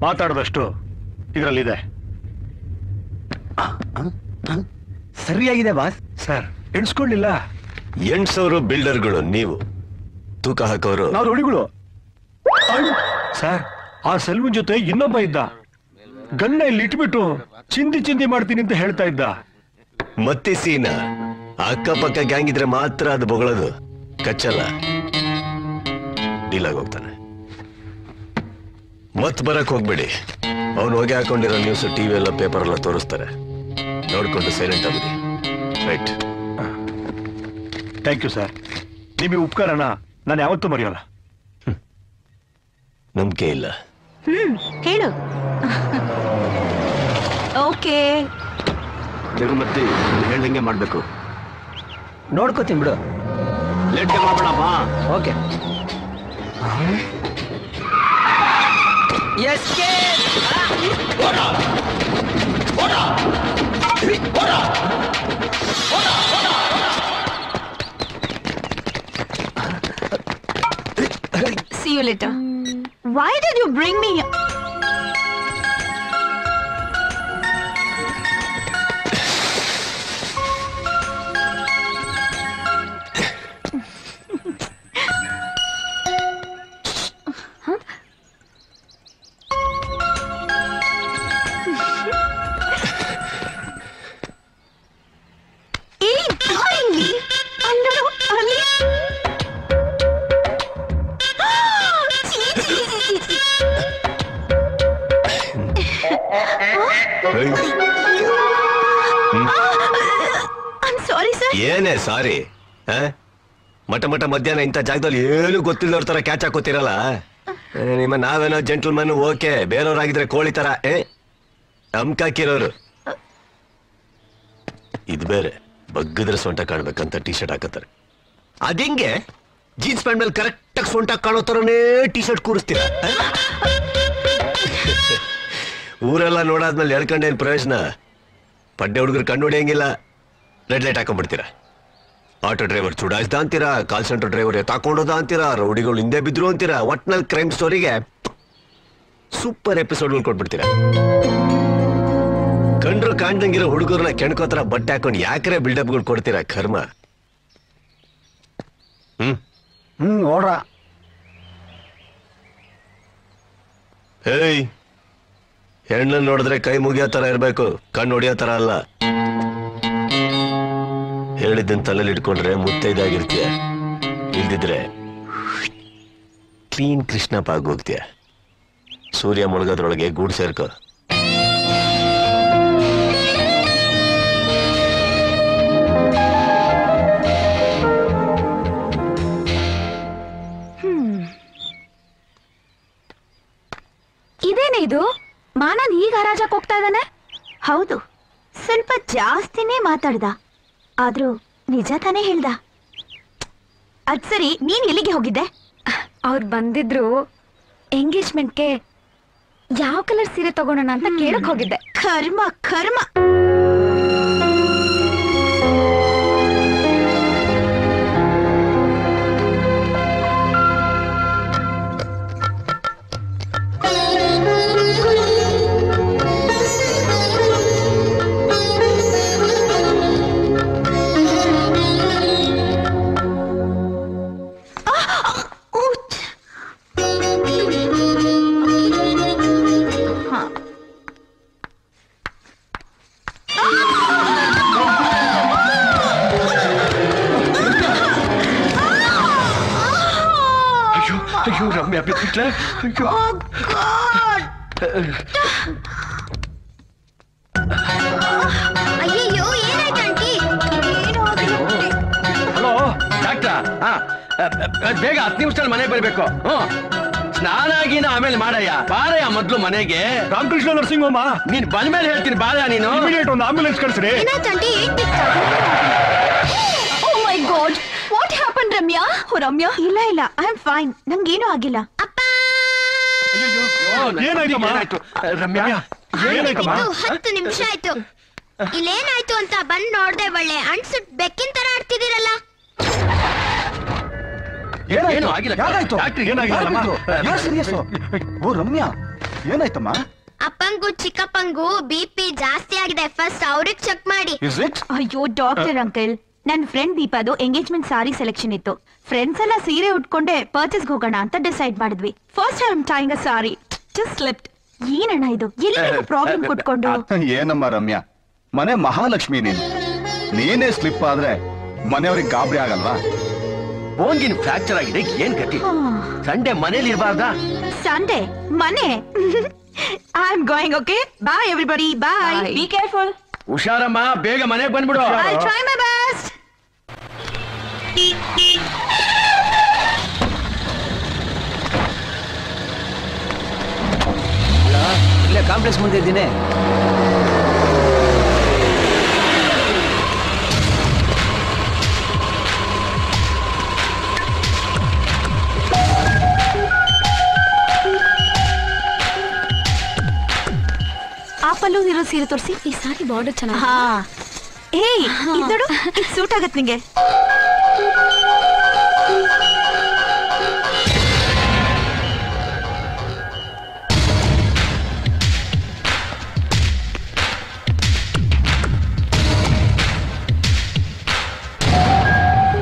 ಮಾತಾಡದಷ್ಟು ಇದರಲ್ಲಿದೆ. ಸರಿಯಾಗಿದೆ boss. Sir ಎಣಿಸ್ಕೊಳ್ಳಿಲ್ಲ. 8,000 ಬಿಲ್ಡರ್ಗಳು ನೀವು, ತೂಕ ಹಾಕೋರು ನಾವು ರೋಡಿಗಳು. ಸರ್ ಆ ಸೆಲ್ವನ್ ಜೊತೆ ಇನ್ನೊಬ್ಬ ಇದ್ದ, ಗನ್ನ ಇಲ್ಲಿ ಇಟ್ಬಿಟ್ಟು ಚಿಂದಿ ಮಾಡ್ತೀನಿ ಅಂತ ಹೇಳ್ತಾ ಇದ್ದ. ಮತ್ತೆ ಸೀನ ಅಕ್ಕಪಕ್ಕ ಗ್ಯಾಂಗ್ ಇದ್ರೆ ಮಾತ್ರ ಅದು ಬೊಗಳದು, ಕಚ್ಚಲ್ಲ. ಡೀಲಾಗಿ ಹೋಗ್ತಾನೆ. ಮತ್ ಬರಕ್ ಹೋಗ್ಬೇಡಿ. ಅವನು ಹೊಗೆ ಹಾಕೊಂಡಿರೋ ನ್ಯೂಸ್ ಟಿವಿ ಎಲ್ಲ ಪೇಪರ್ ಎಲ್ಲ ತೋರಿಸ್ತಾರೆ. ನೋಡ್ಕೊಂಡು ಸೈಲೆಂಟ್ ಆಗಿ. ರೈಟ್. Thank you sir. ನಿಮಗೆ ಉಪಕಾರನ ನಾನು ಯಾವತ್ತೂ ಮರೆಯೋಲ್ಲ. ನಂಬಿಕೆ ಇಲ್ಲ. ಹೇಳು. ಓಕೆ, ಮತ್ತೆ ಹೇಳ್ದಂಗೆ ಮಾಡ್ಬೇಕು. ನೋಡ್ಕೋತೀನಿ ಬಿಡು. ಲೇಟ್ ಮಾಡಬೇಡಪ್ಪ. Okay. See you later. Why did you bring me here? ಏನೇ ಸಾರಿ, ಮಠ ಮಧ್ಯಾಹ್ನ ಇಂಥ ಜಾಗದಲ್ಲಿ ಏನು ಗೊತ್ತಿಲ್ಲವ್ರ ತರ ಕ್ಯಾಚ್ ಹಾಕೋತಿರಲ್ಲ. ನಿಮ್ಮ ನಾವೇನೋ ಜೆಂಟಲ್ಮನ್ ಓಕೆ, ಬೇರೆಯವ್ರಾಗಿದ್ರೆ ಕೋಳಿ ತರ ಅಮ್ಕಾಕಿರೋರು. ಇದು ಬೇರೆ ಬಗ್ಗದ್ರ ಸೊಂಟ ಕಾಣ್ಬೇಕಂತ ಟಿ ಶರ್ಟ್ ಹಾಕತ್ತಾರೆ. ಅದಿಂಗೆ ಜೀನ್ಸ್ ಪ್ಯಾಂಟ್ ಮೇಲೆ ಕರೆಕ್ಟ್ ಆಗಿ ಸೊಂಟ ಕಾಣೋ ತರನೇ ಟಿ ಶರ್ಟ್ ಕೂರಿಸ್ತೀರ. ಊರೆಲ್ಲ ನೋಡಾದ್ಮೇಲೆ ಹೇಳ್ಕೊಂಡೇನ್ ಪ್ರಯೋಜನ? ಪಡ್ಡೆ ಹುಡುಗರು ಕಣ್ಣು ಹೊಡಿಯಂಗಿಲ್ಲ, ರೆಡ್ ಲೈಟ್ ಹಾಕೊಂಡ್ಬಿಡ್ತೀರಾ. ಆಟೋ ಡ್ರೈವರ್ ಚುಡಾಯಿಸ್ದ ಅಂತೀರಾ, ಕಾಲ್ ಸೆಂಟರ್ ಡ್ರೈವರ್ ಎತ್ತಾಕೊಂಡೋದ ಅಂತೀರಾ, ರೌಡಿಗಳು ಹಿಂದೆ ಬಿದ್ರು ಅಂತೀರಾ. ಒಟ್ನಲ್ಲಿ ಕ್ರೈಮ್ ಸ್ಟೋರಿಗೆ ಸೂಪರ್ ಎಪಿಸೋಡ್ಗಳು ಕೊಟ್ಬಿಡ್ತೀರಾ. ಕಂಡ್ರು ಕಾಣ್ದಂಗಿರೋ ಹುಡುಗರನ್ನ ಕೆಣ್ಕೋತರ ಬಟ್ಟೆ ಹಾಕೊಂಡು ಯಾಕ್ರೆ ಬಿಲ್ಡಪ್ಗಳು ಕೊಡ್ತೀರಾ? ಕರ್ಮ. ನೋಡ್ರ. ಹೇಯ್, ಹೆಣ್ಣನ್ನು ನೋಡಿದ್ರೆ ಕೈ ಮುಗಿಯೋ ತರ ಇರ್ಬೇಕು, ಕಣ್ಣು ಹೊಡಿಯೋ ತರ ಅಲ್ಲ. ಹೇಳಿದ್ದನ್ ತಲೆಯಲ್ಲಿ ಇಟ್ಕೊಂಡ್ರೆ ಮುತ್ತೈದಾಗಿರ್ತೀಯ, ಇಲ್ದಿದ್ರೆ ಕ್ಲೀನ್ ಕೃಷ್ಣಪ್ಪ ಆಗೋಗ್ತೀಯ. ಸೂರ್ಯ ಮುಳುಗೋದ್ರೊಳಗೆ ಗೂಡು ಸೇರ್ಕೋ. ಇದೇನೇ ಇದು? ಮಾನನ್ ಈಗ ಹರಾಜಕ್ ಹೋಗ್ತಾ ಇದ್ದಾನೆ? ಹೌದು, ಸ್ವಲ್ಪ ಜಾಸ್ತಿನೇ ಮಾತಾಡ್ದ, ಆದ್ರೂ ನಿಜ ತಾನೇ ಹೇಳ್ದ. ಅದ್ ಸರಿ, ನೀನ್ ಎಲ್ಲಿಗೆ ಹೋಗಿದ್ದೆ? ಅವ್ರು ಬಂದಿದ್ರು, ಎಂಗೇಜ್ಮೆಂಟ್ಗೆ ಯಾವ ಕಲರ್ ಸೀರೆ ತಗೊಳೋಣ ಅಂತ ಕೇಳಕ್ ಹೋಗಿದ್ದೆ. ಕರ್ಮ ಕರ್ಮ. ಅಯ್ಯೋ ರಮ್ಯಾ ಬಿಟ್ಬಿಟ್ರೆ. ಅಯ್ಯೋ, ಏನಾಯ್ತು? ಹಲೋ ಡಾಕ್ಟ್ರಾ? ಬೇಗ 10 ನಿಮಿಷದಲ್ಲಿ ಮನೆಗೆ ಬರಬೇಕು. ಸ್ನಾನಾಗಿನ ಆಮೇಲೆ ಮಾಡಯ್ಯ, ಬಾರಯ್ಯ ಮೊದ್ಲು ಮನೆಗೆ. ರಾಮಕೃಷ್ಣ ನರ್ಸಿಂಗ್ ಹೋಮ. ನೀನ್ ಬಂದ್ಮೇಲೆ ಹೇಳ್ತೀನಿ ಬಾರಯ್ಯ ನೀನು. ಇಮಿಡಿಯೇಟ್ ಒಂದು ಆಂಬುಲೆನ್ಸ್ ಕಳಿಸ್ರಿ. Oh my god, what happen Ramya? Ramya, ಇಲ್ಲ ಐ ಆಮ್ ಫೈನ್, ನಂಗೇನೂ ಆಗಿಲ್ಲ. ಏನಾಯ್ತಮ್ಮ? ರಮ್ಯಾ ಏನಾಯ್ತಮ್ಮ? 10 ನಿಮಿಷ ಆಯ್ತು. ಇಲ್ಲೇನಾಯ್ತು ಅಂತ ಬಂದ್ ನೋಡ್ದೆ, ಒಳ್ಳೆ ಅನ್ಸುಟ್ ಬೆಕ್ಕಿನ ತರ ಆಡ್ತಿದ್ದೀರಲ್ಲ. ಏನು ಆಗಿಲ್ಲ. ಡಾಕ್ಟ್ರ್ ಏನಾಗಿಲ್ಲಮ್ಮ? ಓ ರಮ್ಯಾ, ಏನಾಯ್ತಮ್ಮ? ಅಪ್ಪಂಗೂ ಚಿಕ್ಕಪ್ಪಂಗೂ BP ಜಾಸ್ತಿ ಆಗಿದೆ, ಫಸ್ಟ್ ಅವ್ರಿಗೆ ಚೆಕ್ ಮಾಡಿ. ಅಯ್ಯೋ ಡಾಕ್ಟರ್ ಅಂಕಲ್, ನನ್ನ ಫ್ರೆಂಡ್ ದೀಪಾದು ಎಂಗೇಜ್ಮೆಂಟ್ ಸಾರಿ ಸೆಲೆಕ್ಷನ್ ಇತ್ತು. ಫ್ರೆಂಡ್ಸ್ ಎಲ್ಲ ಸೀರೆ ಉಟ್ಕೊಂಡೆ ಪರ್ಚೇಸ್ ಹೋಗೋಣ ಅಂತ ಡಿಸೈಡ್ ಮಾಡಿದ್ವಿ. ಫಸ್ಟ್ ಟೈಮ್ ಟೈಂಗ್ ಅ ಸಾರಿ, ಜಸ್ಟ್ ಸ್ಲಿಪ್ಡ್. ಏನಣ್ಣ ಇದು, ಎಲ್ಲಿ ಪ್ರಾಬ್ಲಮ್ ಕೊಟ್ಕೊಂಡು? ಏನಮ್ಮ ರಮ್ಯಾ, ಮನೆ ಮಹಾಲಕ್ಷ್ಮಿ ನೀನೇ ಸ್ಲಿಪ್ ಆದ್ರೆ ಮನೆಯವ್ರಿಗೆ ಗಾಬರಿ ಆಗಲ್ವಾ? ಬೋನ್ಗಿನ್ ಫ್ರಾಕ್ಚರ್ ಆಗಿದೆ, ಏನ್ ಗತಿ? ಸಂಡೆ ಮನೇಲಿ ಇರಬಾರ್ದಾ? ಸಂಡೆ ಮನೆ? I am going. Okay, bye everybody, bye. Be careful. ಹುಷಾರಮ್ಮ, ಬೇಗ ಮನೆಗೆ ಬಂದ್ಬಿಡು. I try my best. ಇಲ್ಲೇ ಕಾಂಪ್ಲೆಕ್ಸ್ ಮುಂದೆ ಇದ್ದೀನಿ. ಆಪಲ್ಲು ಇರೋ ಸೀರೆ ತೋರಿಸಿ. ಈ ಸಾರಿ ಬಾರ್ಡರ್ ಚೆನ್ನಾಗಿ. ಹಾ, ಏಯ್ ಇದು ನೋಡು, ಇದು ಸೂಟ್ ಆಗತ್ತೆ ನಿಂಗೆ.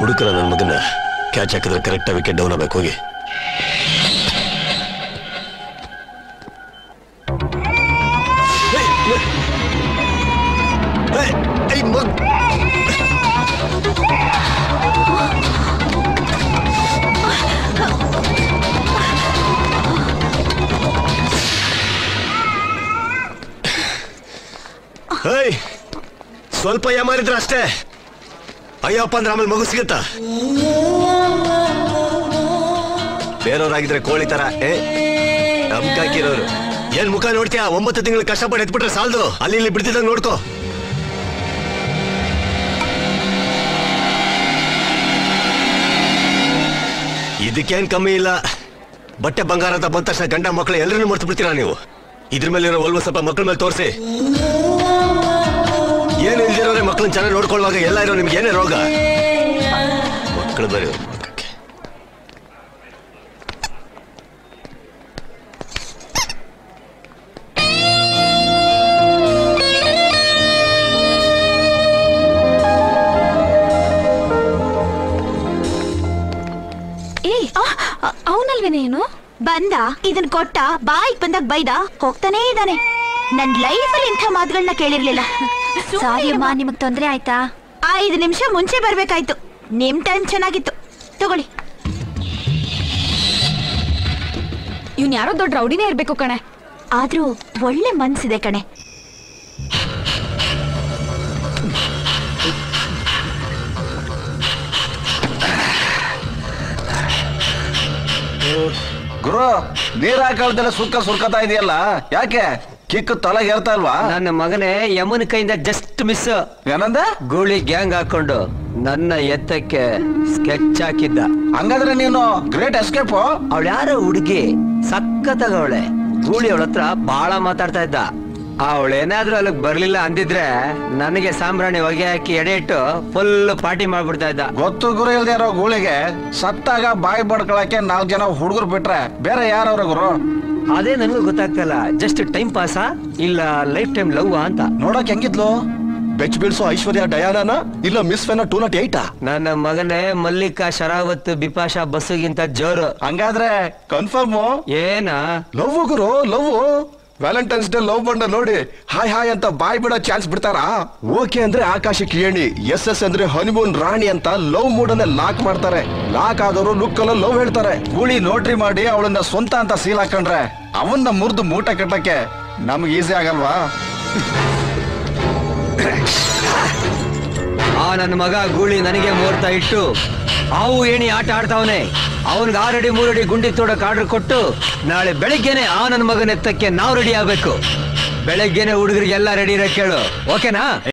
ಹುಡುಕರ ನನ್ನ ಮಗನ ಕ್ಯಾಚ್ ಹಾಕಿದ್ರೆ ಕರೆಕ್ಟ್ ವಿಕೆಟ್ ಡೌನ್ ಆಗ್ಬೇಕು. ಹೋಗಿ ಸ್ವಲ್ಪ ಯಾಮಾರಿದ್ರೆ ಅಷ್ಟೇ. ಅಯ್ಯಪ್ಪ ಅಂದ್ರೆ ಆಮೇಲೆ ಮಗು ಸಿಗುತ್ತಾ? ಬೇರೆಯವ್ರಾಗಿದ್ರೆ ಕೋಳಿ ತರ ನಮ್ಕಾಕಿರೋರು. ಏನ್ ಮುಖ ನೋಡ್ತೀಯ? 9 ತಿಂಗಳು ಕಷ್ಟಪಟ್ಟು ಎತ್ಬಿಟ್ರೆ ಸಾಲದು, ಅಲ್ಲಿ ಇಲ್ಲಿ ಬಿಡ್ತಿದ್ದಂಗೆ ನೋಡ್ಕೋ. ಇದಕ್ಕೇನ್ ಕಮ್ಮಿ ಇಲ್ಲ. ಬಟ್ಟೆ ಬಂಗಾರ ಅಂತ ಬಂದ ತಕ್ಷಣ ಗಂಡ ಮಕ್ಕಳು ಎಲ್ಲರನ್ನೂ ಮರ್ತು ಬಿಡ್ತೀರಾ ನೀವು? ಇದ್ರ ಮೇಲೆ ಇರೋ ಒಲ್ವ ಸ್ವಲ್ಪ ಮಕ್ಕಳ ಮೇಲೆ ತೋರಿಸಿ. ಏನು ಇಲ್ದಿರೋರೆ ಮಕ್ಕಳನ್ನ ಚೆನ್ನಾಗಿ ನೋಡ್ಕೊಳ್ಳುವಾಗ ಎಲ್ಲ ಇರೋ ನಿಮ್ಗೆ ಏನೇ ರೋಗ? ಮಕ್ಕಳು ಬರೀ ಅವನಲ್ವೇನೇನು ಬಂದ, ಇದನ್ ಕೊಟ್ಟ, ಬಾಯಿಗೆ ಬಂದಾಗ ಬೈದ ಹೋಗ್ತಾನೇ ಇದ್ದಾನೆ. ನನ್ ಲೈಫಲ್ಲಿ ಇಂಥ ಮಾತುಗಳನ್ನ ಕೇಳಿರ್ಲಿಲ್ಲ. ಸಾರಿ ಅಮ್ಮ, ನಿಮಗ್ ತೊಂದ್ರೆ ಆಯ್ತಾ? 5 ನಿಮಿಷ ಮುಂಚೆ ಬರ್ಬೇಕಾಯ್ತು. ನಿಮ್ ಟೈಮ್ ಚೆನ್ನಾಗಿತ್ತು, ತಗೊಳ್ಳಿ. ಇವ್ನ್ ಯಾರೋ ದೊಡ್ಡ ರೌಡಿನೇ ಇರ್ಬೇಕು ಕಣೆ. ಆದ್ರೂ ಒಳ್ಳೆ ಮನ್ಸಿದೆ ಕಣೆ. ಗುರು, ನೀರ್ ಹಾಕಳ್ದೆಲ್ಲ ಸುರ್ಕತಾ ಇದೆಯಲ್ಲ, ಯಾಕೆ? ಕಿಕ್ ತಲೆ ಏರ್ತಾ ಇಲ್ವಾ? ನನ್ನ ಮಗನೇ ಯಮುನ ಕೈಯಿಂದ ಜಸ್ಟ್ ಮಿಸ್. ಏನಂದ? ಗೂಳಿ ಗ್ಯಾಂಗ್ ಹಾಕೊಂಡು ನನ್ನ ಎತ್ತಕ್ಕೆ ಸ್ಕೆಚ್ ಹಾಕಿದ್ದ. ಹಂಗಾದ್ರೆ ನೀನು ಗ್ರೇಟ್ ಎಸ್ಕೇಪ್. ಅವಳು ಯಾರೋ ಹುಡುಗಿ ಸಕ್ಕತ್ತಾಗವಳೆ. ಗೂಳಿ ಅವಳ ಹತ್ರ ಬಹಳ ಮಾತಾಡ್ತಾ ಇದ್ದ. ಅವಳೇನಾದ್ರೂ ಅಲ್ಲಿಗೆ ಬರ್ಲಿಲ್ಲ ಅಂದಿದ್ರೆ ನನಗೆ ಸಾಂಬ್ರಾಣಿ ಹೊಗೆ ಹಾಕಿ ಎಡೆ ಇಟ್ಟು ಫುಲ್ ಪಾರ್ಟಿ ಮಾಡ್ಬಿಡ್ತಾ ಇದ್ದ. ಗೊತ್ತು ಗುರು ಇಲ್ದೇ ಇರೋ ಗೂಳಿಗೆ ಸತ್ತಾಗ ಬಾಯಿ ಬಡ್ಕೊಳಕ್ಕೆ 4 ಜನ ಹುಡುಗರು ಬಿಟ್ರೆ ಬೇರೆ ಯಾರವ್ರ ಗುರು? ಅದೇ ನನಗೂ ಗೊತ್ತಾಗ್ತಲ್ಲ, ಜಸ್ಟ್ ಟೈಮ್ ಪಾಸಾ ಇಲ್ಲ ಲೈಫ್ ಟೈಮ್ ಲವ್ ಅಂತ. ನೋಡಕ್ ಹೆಂಗಿದ್ಲು? ಬೆಚ್ ಬೀಳ್ಸೋ ಐಶ್ವರ್ಯ ಡಯಾನಾನ ಇಲ್ಲ ಮಿಸ್ ಫೆನ 208? ನನ್ನ ಮಗನೇ ಮಲ್ಲಿಕಾ ಶರಾವತ್ ಬಿಪಾಶಾ ಬಸ್ಸುಗಿಂತ ಜೋರು. ಹಂಗಾದ್ರೆ ಕನ್ಫರ್ಮ್ ಏನ ಲವ್ ಗುರು, ಲವ್. ವ್ಯಾಲೆಂಟೈನ್ಸ್ ಡೇ ಲವ್ ಬಂಡ ನೋಡಿ ಹಾಯ್ ಹಾಯ್ ಅಂತ ಬಾಯ್ ಬಿಡೋ ಚಾನ್ಸ್ ಬಿಡ್ತಾರಾ? ಓಕೆ ಅಂದ್ರೆ ಆಕಾಶಕ್ಕೆ ಏಣಿ, ಎಸ್ ಅಂದ್ರೆ ಹನಿಮೂನ್ ರಾಣಿ ಅಂತ ಲವ್ ಮೂಡನ್ನ ಲಾಕ್ ಮಾಡ್ತಾರೆ. ಲಾಕ್ ಆದವರು ಲುಕ್ ಅಲ್ಲ ಲವ್ ಹೇಳ್ತಾರೆ. ಗೂಳಿ ನೋಟ್ರಿ ಮಾಡಿ ಅವಳನ್ನ ಸ್ವಂತ ಅಂತ ಸೀಲ್ ಹಾಕೊಂಡ್ರೆ ಅವನ್ನ ಮುರಿದು ಮೂಟೆ ಕಟ್ಟಕ್ಕೆ ನಮ್ಗೆ ಈಸಿ ಆಗಲ್ವಾ? ಆ ನನ್ನ ಮಗ ಗೂಳಿ ನನಗೆ ಮುಹೂರ್ತ ಇಟ್ಟು ಅವು ಏಣಿ ಆಟ ಆಡ್ತಾವನೆ. ಅವನ್ಗೆ 6 ಅಡಿ 3 ಅಡಿ ಗುಂಡಿ ತೋಡಕ್ ಆರ್ಡರ್ ಕೊಟ್ಟು ನಾಳೆ ಬೆಳಿಗ್ಗೆನೆ ಆ ನನ್ನ ಮಗನ ಎತ್ತಕ್ಕೆ ನಾವು ರೆಡಿ ಆಗ್ಬೇಕು. ಬೆಳಗ್ಗೆನೆ ಹುಡುಗರಿಗೆಲ್ಲ ರೆಡಿ ಇರಕ್ಕೆ ಕೇಳು, ಓಕೆನಾ?